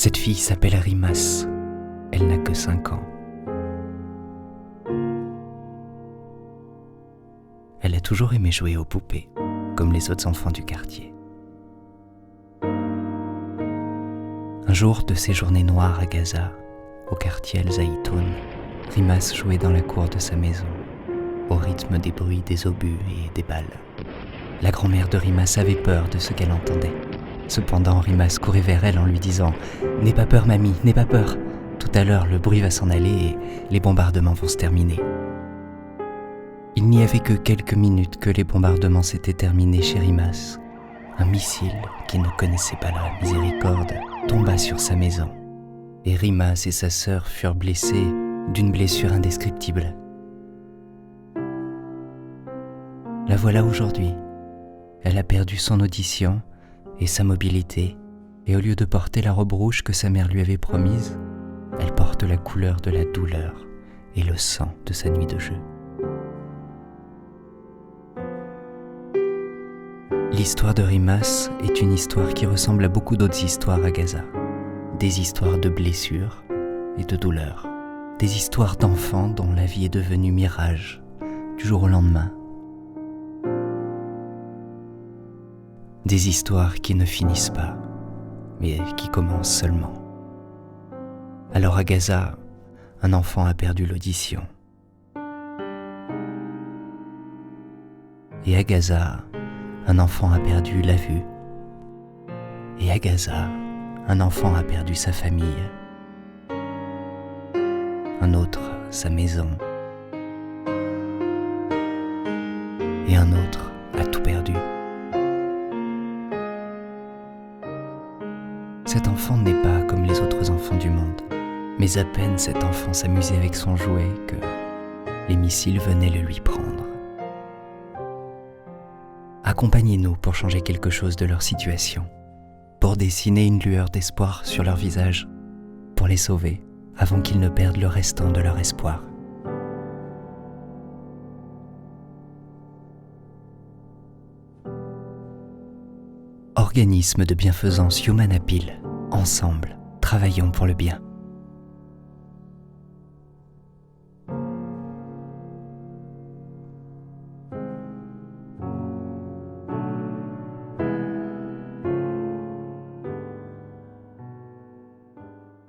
Cette fille s'appelle Rimas. Elle n'a que 5 ans. Elle a toujours aimé jouer aux poupées, comme les autres enfants du quartier. Un jour de ces journées noires à Gaza, au quartier El Zaïtoun, Rimas jouait dans la cour de sa maison, au rythme des bruits des obus et des balles. La grand-mère de Rimas avait peur de ce qu'elle entendait. Cependant, Rimas courait vers elle en lui disant « N'aie pas peur, mamie, n'aie pas peur. Tout à l'heure, le bruit va s'en aller et les bombardements vont se terminer. » Il n'y avait que quelques minutes que les bombardements s'étaient terminés chez Rimas. Un missile, qui ne connaissait pas la miséricorde, tomba sur sa maison. Et Rimas et sa sœur furent blessés d'une blessure indescriptible. La voilà aujourd'hui. Elle a perdu son audition et sa mobilité, et au lieu de porter la robe rouge que sa mère lui avait promise, elle porte la couleur de la douleur et le sang de sa nuit de jeu. L'histoire de Rimas est une histoire qui ressemble à beaucoup d'autres histoires à Gaza. Des histoires de blessures et de douleurs. Des histoires d'enfants dont la vie est devenue mirage du jour au lendemain. Des histoires qui ne finissent pas, mais qui commencent seulement. Alors à Gaza, un enfant a perdu l'audition. Et à Gaza, un enfant a perdu la vue. Et à Gaza, un enfant a perdu sa famille. Un autre, sa maison. Et un autre a tout perdu. Cet enfant n'est pas comme les autres enfants du monde, mais à peine cet enfant s'amusait avec son jouet que les missiles venaient le lui prendre. Accompagnez-nous pour changer quelque chose de leur situation, pour dessiner une lueur d'espoir sur leur visage, pour les sauver avant qu'ils ne perdent le restant de leur espoir. Organisme de bienfaisance Human Appeal, ensemble, travaillons pour le bien.